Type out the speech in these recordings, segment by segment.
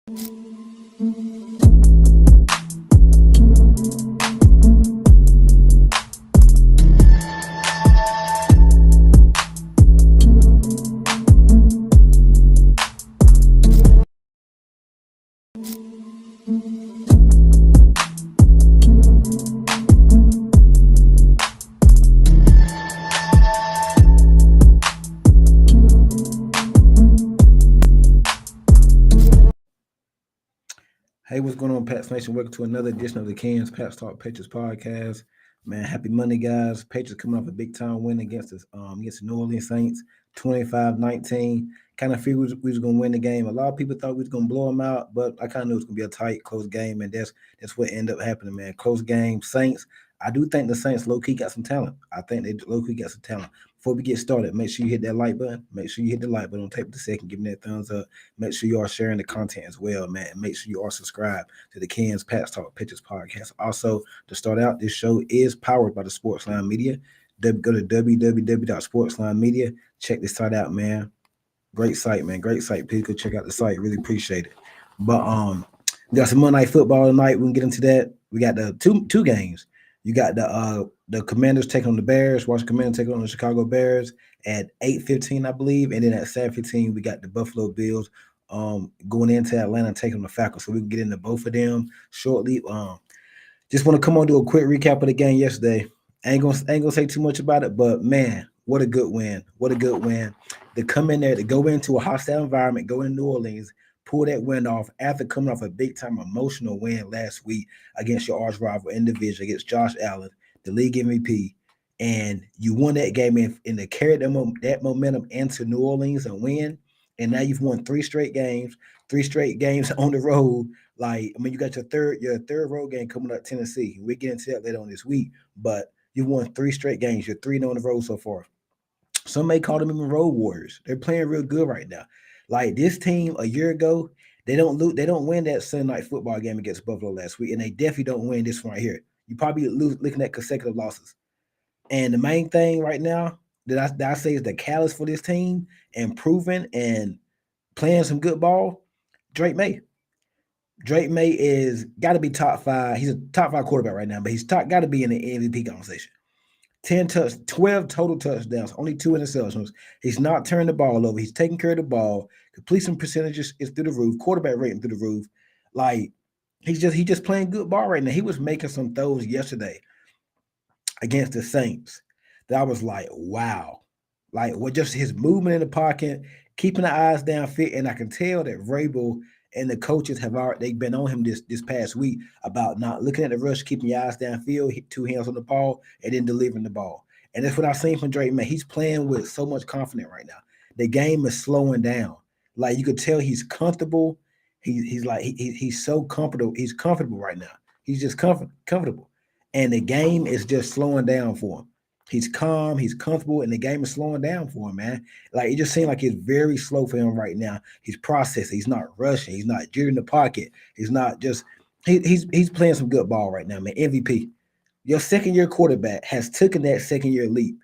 Hey, what's going on, Pats Nation? Welcome to another edition of the Cans Pats Talk Patriots podcast. Man, happy Monday, guys. Patriots coming off a big time win against the New Orleans Saints, 25-19. Kind of figured we was gonna win the game. A lot of people thought we was gonna blow them out, but I kind of knew it was gonna be a tight, close game, and that's what ended up happening, man. Close game. Saints. I do think the Saints low key got some talent. I think they low key got some talent. Before we get started, make sure you hit that like button. Make sure you hit the like button on tape the second, give me that thumbs up. Make sure you are sharing the content as well, man. And make sure you are subscribed to the Cans Pats Talk Pictures podcast. Also, to start out, this show is powered by the Sportsline Media. Go to www.sportslinemedia. Check this site out, man. Great site, man. Great site. Please go check out the site. Really appreciate it. But we got some Monday Night Football tonight. We can get into that. We got the two games. You got the Commanders taking on the Bears. Washington Commanders taking on the Chicago Bears at 8:15, I believe. And then at 7:15, we got the Buffalo Bills going into Atlanta taking on the Falcons. So we can get into both of them shortly. Just want to come on do a quick recap of the game yesterday. Ain't gonna say too much about it, but man, what a good win. What a good win. To come in there, to go into a hostile environment, go in New Orleans, pull that win off after coming off a big-time emotional win last week against your arch rival in division, against Josh Allen, the league MVP, and you won that game and to carry that momentum into New Orleans and win, and now you've won three straight games on the road. Like, I mean, you got your third road game coming up Tennessee. We'll get into that later on this week, but you won three straight games. You're 3-0 on the road so far. Some may call them even road warriors. They're playing real good right now. Like this team a year ago, they don't win that Sunday night football game against Buffalo last week, and they definitely don't win this one right here. You probably looking at consecutive losses. And the main thing right now that I say is the catalyst for this team, improving and playing some good ball, Drake May. Drake May is got to be top 5. He's a top 5 quarterback right now, but he's got to be in the MVP conversation. 12 total touchdowns, only 2 interceptions. He's not turning the ball over. He's taking care of the ball. Completion percentages is through the roof. Quarterback rating through the roof. Like he's just playing good ball right now. He was making some throws yesterday against the Saints that I was like, wow. Like what just his movement in the pocket, keeping the eyes down fit, and I can tell that Vrabel and the coaches they've been on him this past week about not looking at the rush, keeping your eyes downfield, 2 hands on the ball, and then delivering the ball. And that's what I've seen from Drake, man. He's playing with so much confidence right now. The game is slowing down. Like you could tell he's comfortable. He's so comfortable. He's comfortable right now. He's just comfortable. And the game is just slowing down for him. He's calm, he's comfortable, and the game is slowing down for him, man. Like it just seems like it's very slow for him right now. He's processing, he's not rushing, he's not jittering the pocket, he's not just he's playing some good ball right now, man. MVP. Your second-year quarterback has taken that second-year leap,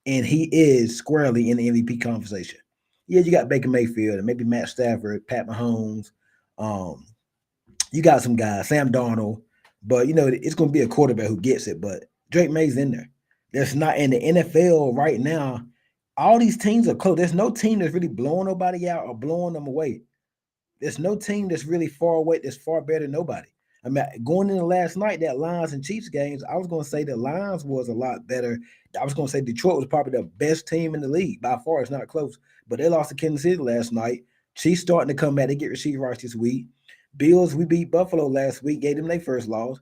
and he is squarely in the MVP conversation. Yeah, you got Baker Mayfield and maybe Matt Stafford, Pat Mahomes. You got some guys, Sam Darnold, but it's going to be a quarterback who gets it. But Drake May's in there. There's not in the NFL right now. All these teams are close. There's no team that's really blowing nobody out or blowing them away. There's no team that's really far away, that's far better than nobody. I mean, going into last night, that Lions and Chiefs games, I was going to say the Lions was a lot better. I was going to say Detroit was probably the best team in the league. By far, it's not close. But they lost to Kansas City last night. Chiefs starting to come back. They get Rasheed Rice this week. Bills, we beat Buffalo last week, gave them their first loss.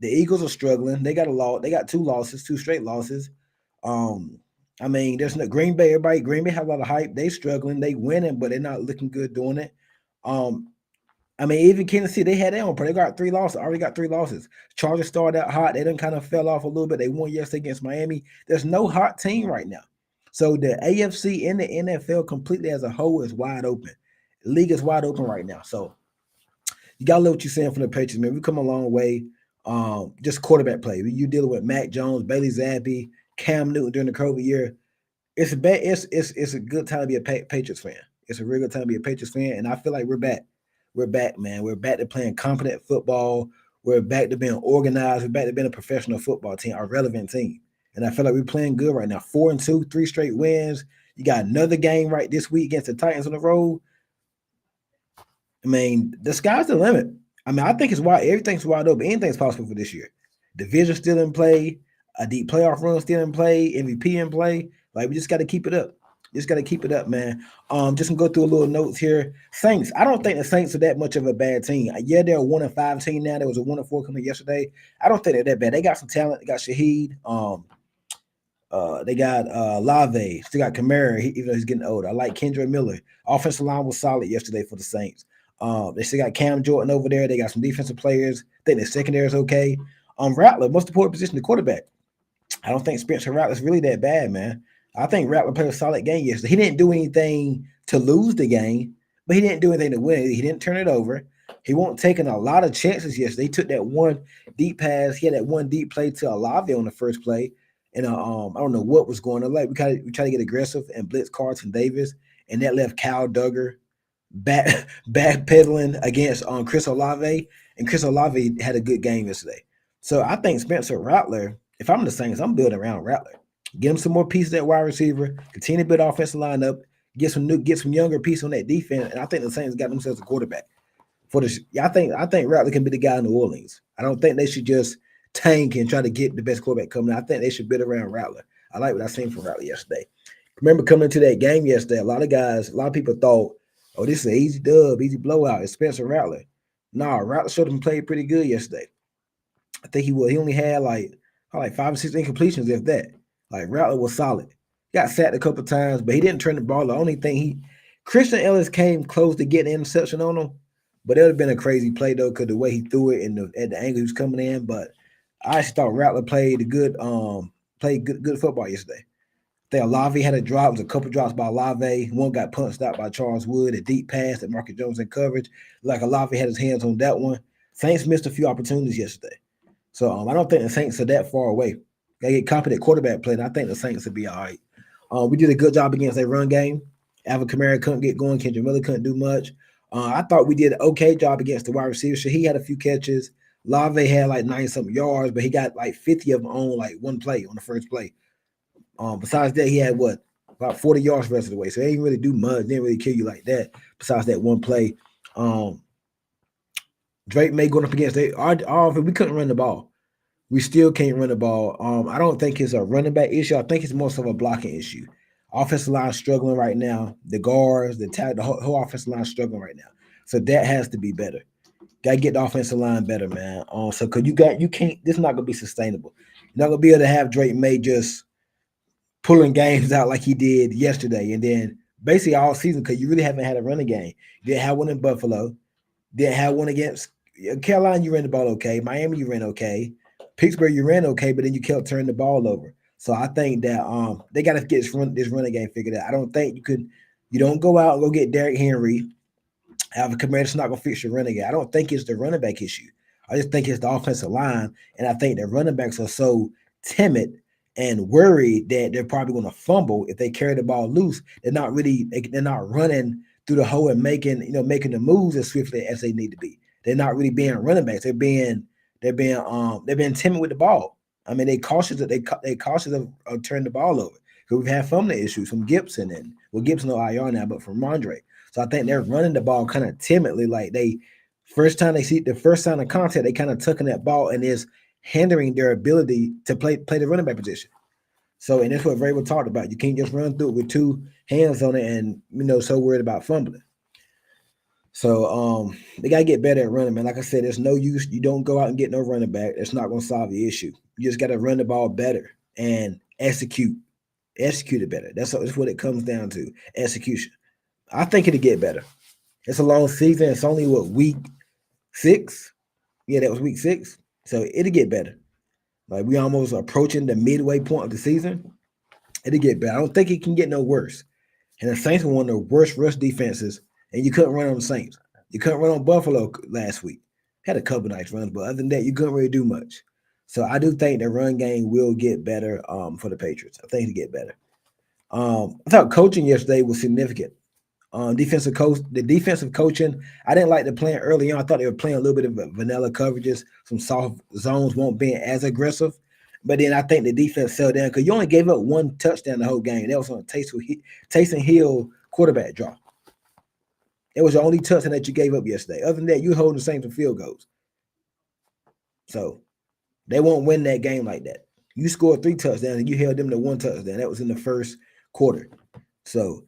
The Eagles are struggling. They got a loss. They got 2 straight losses. I mean, there's no Green Bay. Green Bay have a lot of hype. They struggling. They winning, but they're not looking good doing it. I mean, even Kansas City, they had their own part. They got 3 losses. Already got 3 losses. Chargers started out hot. They done kind of fell off a little bit. They won yesterday against Miami. There's no hot team right now. So the AFC and the NFL completely as a whole is wide open. The league is wide open right now. So you got to know what you're saying from the Patriots, man. We come a long way. Just quarterback play. You're dealing with Mac Jones, Bailey Zappi, Cam Newton during the COVID year. It's a good time to be a Patriots fan. It's a real good time to be a Patriots fan, and I feel like we're back. we're back, man. We're back to playing competent football. We're back to being organized. We're back to being a professional football team, a relevant team. And I feel like we're playing good right now. 4-2, 3 straight wins. You got another game right this week against the Titans on the road. I mean, the sky's the limit. I mean, I think it's wide. Everything's wide open. Anything's possible for this year. Division still in play. A deep playoff run still in play. MVP in play. Like we just got to keep it up. Just got to keep it up, man. Just gonna go through a little notes here. Saints. I don't think the Saints are that much of a bad team. Yeah, they're a 1-5 team now. There was a 1-4 coming yesterday. I don't think they're that bad. They got some talent. They got Shaheed. They got Lave. Still got Kamara, even though he's getting older. I like Kendra Miller. Offensive line was solid yesterday for the Saints. They still got Cam Jordan over there. They got some defensive players. I think their secondary is okay. Rattler, most important position, the quarterback. I don't think Spencer Rattler's really that bad, man. I think Rattler played a solid game yesterday. He didn't do anything to lose the game, but he didn't do anything to win it. He didn't turn it over. He won't taking a lot of chances yesterday. He took that one deep pass. He had that one deep play to Olave on the first play. And I don't know what was going on. Like we try to get aggressive and blitz Carlton Davis, and that left Kyle Duggar backpedaling against Chris Olave, and Chris Olave had a good game yesterday. So I think Spencer Rattler, if I'm the Saints, I'm building around Rattler. Get him some more pieces at wide receiver, continue to build offensive line up, get some younger pieces on that defense, and I think the Saints got themselves a quarterback. I think Rattler can be the guy in New Orleans. I don't think they should just tank and try to get the best quarterback coming. I think they should build around Rattler. I like what I seen from Rattler yesterday. Remember coming into that game yesterday, a lot of people thought, oh, this is an easy dub, easy blowout. It's Spencer Rattler. Nah, Rattler showed him played pretty good yesterday. I think he only had like 5 or 6 incompletions, if that. Like Rattler was solid. Got sacked a couple times, but he didn't turn the ball. The only thing Christian Ellis came close to getting an interception on him, but it would have been a crazy play though, because the way he threw it and at the angle he was coming in. But I actually thought Rattler played good football yesterday. I think Olave had a drop. It was a couple drops by Olave. One got punched out by Charles Wood, a deep pass that Marcus Jones in coverage. Like Olave had his hands on that one. Saints missed a few opportunities yesterday. So I don't think the Saints are that far away. They get competent quarterback play, and I think the Saints will be all right. We did a good job against their run game. Alvin Kamara couldn't get going. Kendra Miller couldn't do much. I thought we did an okay job against the wide receiver. So he had a few catches. Lave had like 90-something yards, but he got like 50 of them on like one play on the first play. Besides that, he had about 40 yards the rest of the way. So they didn't really do much. Didn't really kill you like that. Besides that one play, Drake May going up against our we couldn't run the ball. We still can't run the ball. I don't think it's a running back issue. I think it's more so of a blocking issue. Offensive line struggling right now. The guards, the whole offensive line struggling right now. So that has to be better. Got to get the offensive line better, man. So because you can't. This is not gonna be sustainable. You're not gonna be able to have Drake May just pulling games out like he did yesterday, and then basically all season, because you really haven't had a running game. You didn't have one in Buffalo. Didn't have one against Carolina. You ran the ball okay. Miami, you ran okay. Pittsburgh, you ran okay, but then you kept turning the ball over. So I think that they got to get this running game figured out. I don't think you don't go out and go get Derrick Henry. Alvin Kamara's not going to fix your running game. I don't think it's the running back issue. I just think it's the offensive line, and I think the running backs are so timid and worried that they're probably going to fumble if they carry the ball loose. They're not running through the hole and making the moves as swiftly as they need to be. They're not really being running backs. They're being timid with the ball. I mean, they cautious of turning the ball over, because we've had fumbling issues from Gibson Gibson no IR now, but from Mondre. So I think they're running the ball kind of timidly, like first time they see the first sign of contact, they kind of tucking that ball and is hindering their ability to play the running back position. So, and that's what Vrabel talked about. You can't just run through it with two hands on it and so worried about fumbling. So they gotta get better at running, man. Like I said, there's no use. You don't go out and get no running back. That's not gonna solve the issue. You just gotta run the ball better and execute it better. That's what it comes down to. Execution. I think it'll get better. It's a long season. It's only week 6? Yeah, that was week 6. So it'll get better. Like we almost approaching the midway point of the season. It'll get better. I don't think it can get no worse. And the Saints were one of the worst rush defenses, and you couldn't run on the Saints. You couldn't run on Buffalo last week. Had a couple nice runs, but other than that, you couldn't really do much. So I do think the run game will get better for the Patriots. I think it'll get better. I thought coaching yesterday was significant. Defensive coach, the defensive coaching, I didn't like the plan early on. I thought they were playing a little bit of vanilla coverages, some soft zones, won't be as aggressive. But then I think the defense fell down because you only gave up one touchdown the whole game. That was on Taysom Hill quarterback draw. It was the only touchdown that you gave up yesterday. Other than that, you holding the same for field goals. So they won't win that game like that. You scored 3 touchdowns and you held them to 1 touchdown. That was in the first quarter. So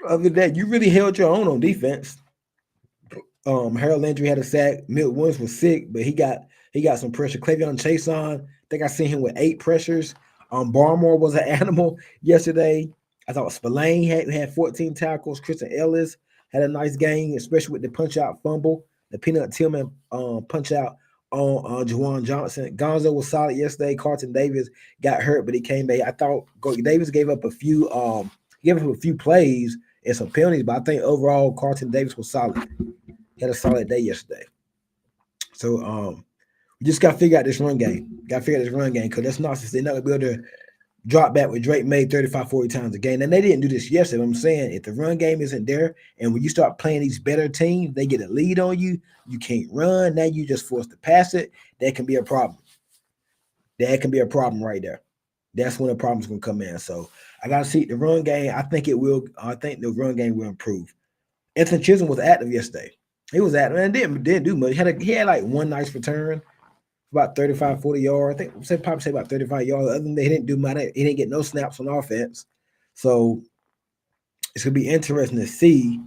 other than that, you really held your own on defense. Harold Landry had a sack. Milt Williams was sick, but he got some pressure. Clavion Chason, I think I seen him with 8 pressures. Barmore was an animal yesterday. I thought Spillane had 14 tackles. Christian Ellis had a nice game, especially with the punch out fumble, the Peanut Tillman punch out on Juwan Johnson. Gonzo was solid yesterday. Carlton Davis got hurt, but he came back. I thought Davis gave up a few plays and some penalties, but I think overall Carlton Davis was solid. He had a solid day yesterday. So we just got to figure out this run game. Because that's not, they're not going to be able to drop back with Drake May 35, 40 times a game. And they didn't do this yesterday. But I'm saying if the run game isn't there, and when you start playing these better teams, they get a lead on you. You can't run. Now you just forced to pass it. That can be a problem. That can be a problem right there. That's when the problem's going to come in. So I got to see the run game. I think the run game will improve. Anthony Chisholm was active yesterday. He was active and didn't do much. He had like one nice return, about 35, 40 yards. I think probably say about 35 yards. Other than that, he didn't do much. He didn't get no snaps on offense. So it's going to be interesting to see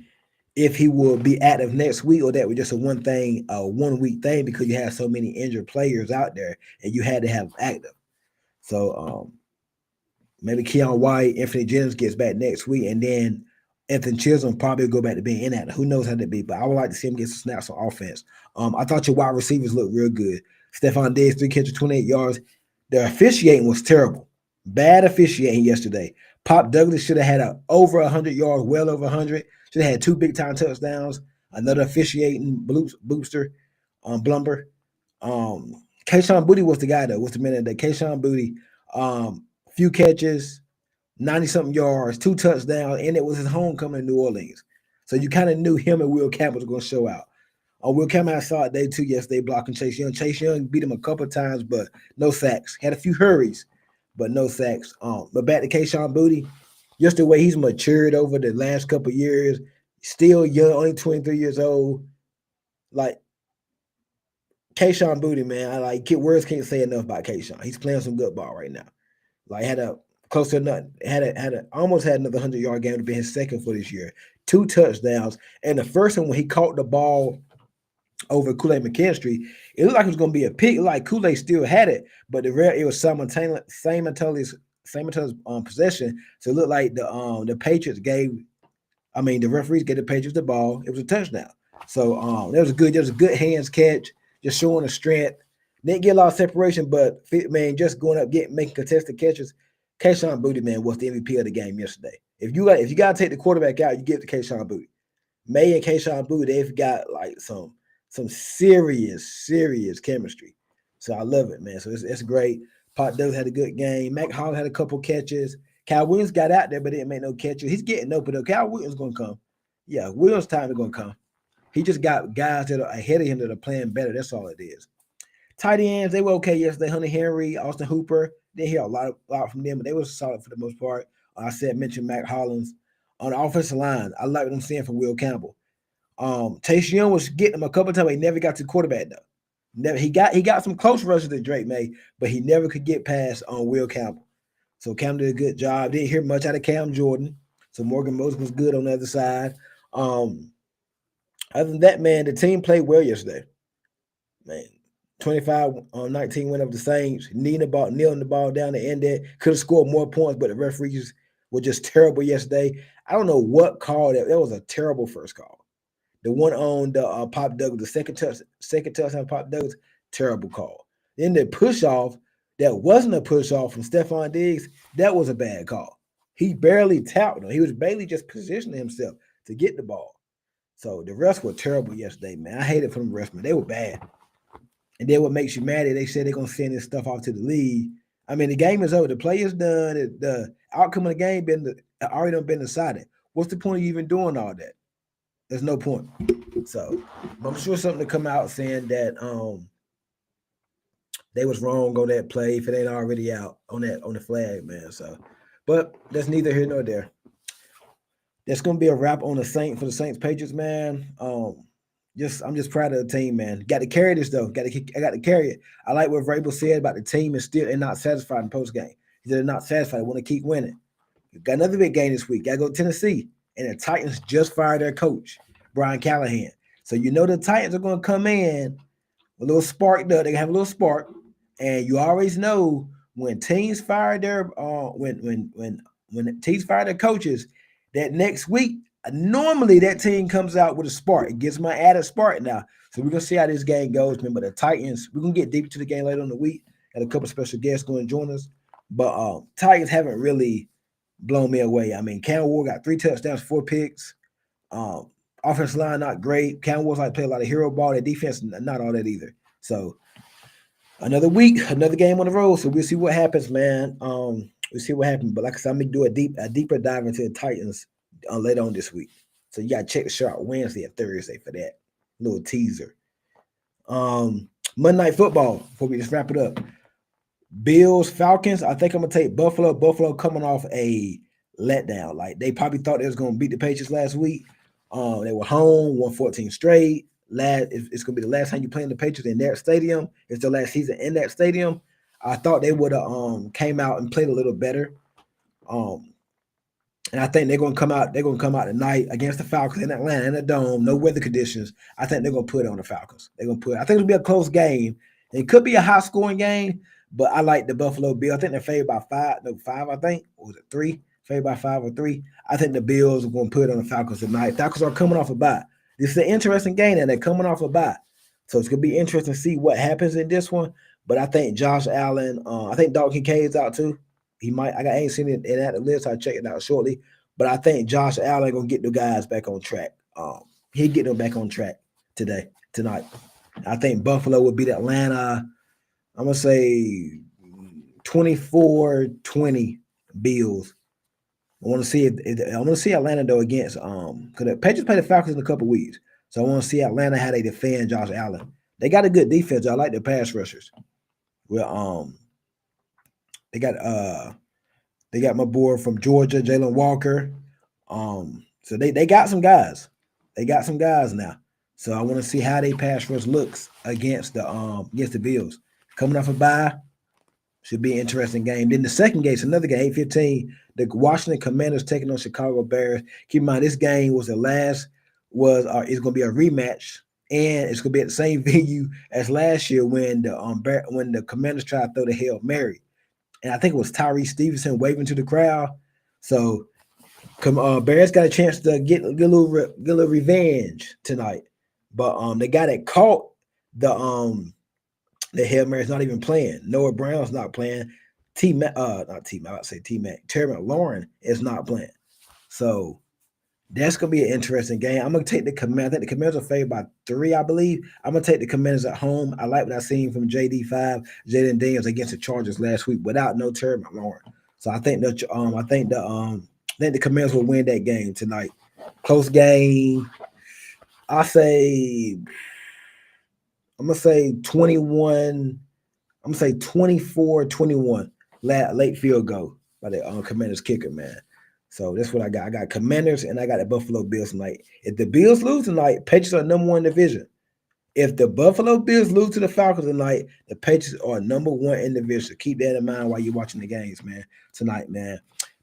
if he will be active next week or that was just a 1 week thing because you have so many injured players out there and you had to have active. So maybe Keon White, Anthony Jennings gets back next week, and then Anthony Chisholm probably go back to being inactive. Who knows how that be? But I would like to see him get some snaps on offense. I thought your wide receivers looked real good. Stephon Diggs, 3 catches, 28 yards. The officiating was terrible. Bad officiating yesterday. Pop Douglas should have had over 100 yards, well over 100. Should have had 2 big-time touchdowns. Another officiating booster, Blumber. Kayshawn Boutte was the guy, though. What's the minute that Kayshawn Boutte, few catches, 90-something yards, 2 touchdowns, and it was his homecoming in New Orleans. So you kind of knew him and Will Campbell was going to show out. Will Campbell had a solid day, too, yesterday, blocking Chase Young. Chase Young beat him a couple of times, but no sacks. Had a few hurries, but no sacks. But back to Kayshawn Boutte, just the way he's matured over the last couple of years, still young, only 23 years old. Like, Kayshawn Boutte, man, words can't say enough about Kayshawn. He's playing some good ball right now. Like, had a close to nothing. Almost had another 100-yard game to be his second for this year. 2 touchdowns. And the first one, when he caught the ball over Kool-Aid McKinstry, it looked like it was going to be a pick. Like Kool-Aid still had it, but it was simultaneous possession. So it looked like the Patriots the referees gave the Patriots the ball. It was a touchdown. So there was a good hands catch, just showing the strength. Didn't get a lot of separation, but man, just going up, making contested catches. Kayshawn Boutte, man, was the MVP of the game yesterday. If you got to take the quarterback out, you give it to Kayshawn Boutte. May and Kayshawn Boutte, they've got like some serious chemistry. So I love it, man. So it's great. Pop Douglas had a good game. Mac Hollins had a couple catches. Kyle Williams got out there, but didn't make no catches. He's getting open though. Kyle Williams is going to come. Yeah, Williams' time is going to come. He just got guys that are ahead of him that are playing better. That's all it is. Tight ends, they were okay yesterday. Hunter Henry, Austin Hooper. Didn't hear a lot from them, but they were solid for the most part. Mentioned Mac Hollins. On the offensive line, I like what I'm seeing from Will Campbell. Chase Young was getting him a couple of times. He never got to the quarterback though. He got some close rushes that Drake made, but he never could get past on Will Campbell. So Campbell did a good job. Didn't hear much out of Cam Jordan. So Morgan Moses was good on the other side. Other than that, man, the team played well yesterday. Man, 25-19 win over the Saints. Kneeling the ball down the end there. Could have scored more points, but the referees were just terrible yesterday. I don't know what call that. That was a terrible first call. The one on the Pop Douglas, the second touchdown Pop Douglas, terrible call. Then the push off, that wasn't a push off from Stephon Diggs, that was a bad call. He barely tapped him. He was barely just positioning himself to get the ball. So the refs were terrible yesterday, man. I hated for them refs, man. They were bad. And then what makes you mad is they said they're going to send this stuff off to the league. I mean, the game is over. The play is done. The outcome of the game already been decided. what's the point of you even doing all that? There's no point. So, but I'm sure something to come out saying that they was wrong on that play if it ain't already out on the flag, man. So, but that's neither here nor there. That's gonna be a wrap on the Saints Patriots, man. I'm just proud of the team, man. Got to carry this though. I got to carry it. I like what Vrabel said about the team is still and not satisfied in post game. He said they're not satisfied. They want to keep winning. Got another big game this week. Got to go to Tennessee, and the Titans just fired their coach, Brian Callahan. So you know the Titans are going to come in a little sparked up. They have a little spark, and you always know when teams fire their when teams fire their coaches, that next week normally that team comes out with a spark. It gets my added spark now. So we're gonna see how this game goes, man. But the Titans, we're gonna get deep into the game later in the week. Got a couple special guests going to join us, but Titans haven't really blown me away. I mean, Cam Ward got 3 touchdowns, 4 picks. Offensive line not great. Cam Ward's like play a lot of hero ball. Their defense not all that either. So another week, another game on the road. So we'll see what happens, man. We'll see what happens. But like I said, I'm gonna do a deeper dive into the Titans later on this week. So you gotta check the show out Wednesday and Thursday for that little teaser. Monday Night Football. Before we just wrap it up, Bills Falcons. I think I'm gonna take Buffalo. Buffalo coming off a letdown. Like they probably thought they was gonna beat the Patriots last week. They were home, won 14 straight. It's gonna be the last time you play in the Patriots in their stadium. It's the last season in that stadium. I thought they would have came out and played a little better. And I think they're gonna come out. They're gonna come out tonight against the Falcons in Atlanta in the dome. No weather conditions. I think they're gonna put it on the Falcons. They're gonna put. I think it'll be a close game. It could be a high scoring game, but I like the Buffalo Bills. I think they're favored by 5. No, 5. I think. Or was it 3? Favored by 5 or 3. I think the Bills are gonna put it on the Falcons tonight. Falcons are coming off a bye. This is an interesting game, and they're coming off a bye. So it's gonna be interesting to see what happens in this one. But I think Josh Allen. I think Dalton Kincaid's out too. He might. I ain't seen it in that list. I'll check it out shortly. But I think Josh Allen gonna get the guys back on track. He'll get them back on track tonight. I think Buffalo will beat Atlanta. I'm gonna say 24-20 Bills. I want to see I want to see Atlanta though against because the Patriots play the Falcons in a couple weeks. So I want to see Atlanta how they defend Josh Allen. They got a good defense. I like their pass rushers. Well, they got my boy from Georgia, Jalen Walker. So they got some guys. They got some guys now. So I want to see how they pass rush looks against the Bills. Coming off a bye, should be an interesting game. Then the second game is another game, 8:15. The Washington Commanders taking on Chicago Bears. Keep in mind, this game was the last. It's going to be a rematch, and it's going to be at the same venue as last year when the Commanders tried to throw the Hail Mary. And I think it was Tyree Stevenson waving to the crowd. So Bears got a chance to get a little revenge tonight. But the guy that caught the Hail Mary's not even playing. Noah Brown's not playing. Terry McLaurin is not playing. So that's gonna be an interesting game. I'm gonna take the Commanders. I think the Commanders are favored by 3, I believe. I'm gonna take the Commanders at home. I like what I seen from JD5, Jaden Daniels against the Chargers last week without no Terry McLaurin. So I think the Commanders will win that game tonight. Close game. I'm gonna say 21. I'm gonna say 24-21. Late field goal by the Commanders kicker, man. So that's what I got. I got Commanders and I got the Buffalo Bills tonight. If the Bills lose tonight, Patriots are number 1 division. If the Buffalo Bills lose to the Falcons tonight, the Patriots are number 1 in the division. So keep that in mind while you're watching the games, man. Tonight, man.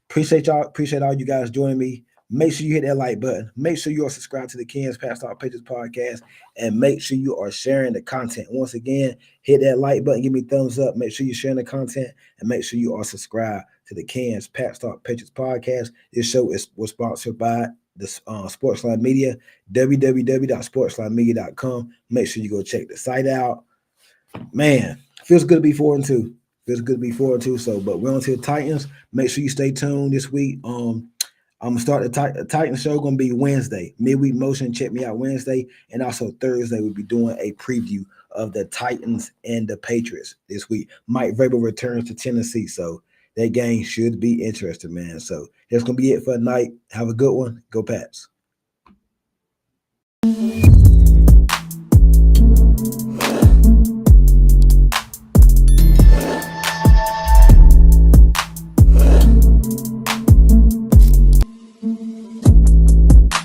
Appreciate y'all. Appreciate all you guys joining me. Make sure you hit that like button. Make sure you are subscribed to the Ken's Past Talk Patriots podcast, and make sure you are sharing the content. Once again, hit that like button, give me a thumbs up. Make sure you're sharing the content, and make sure you are subscribed to the Ken's Past Talk Patriots podcast. This show was sponsored by the Sportsline Media, www.sportslinemedia.com. Make sure you go check the site out. Man, feels good to be 4-2. Feels good to be 4-2. So, but we're on to the Titans. Make sure you stay tuned this week. I'm gonna start the Titans show. Gonna be Wednesday, midweek motion. Check me out Wednesday, and also Thursday we'll be doing a preview of the Titans and the Patriots this week. Mike Vrabel returns to Tennessee, so that game should be interesting, man. So that's gonna be it for tonight. Have a good one. Go Pats.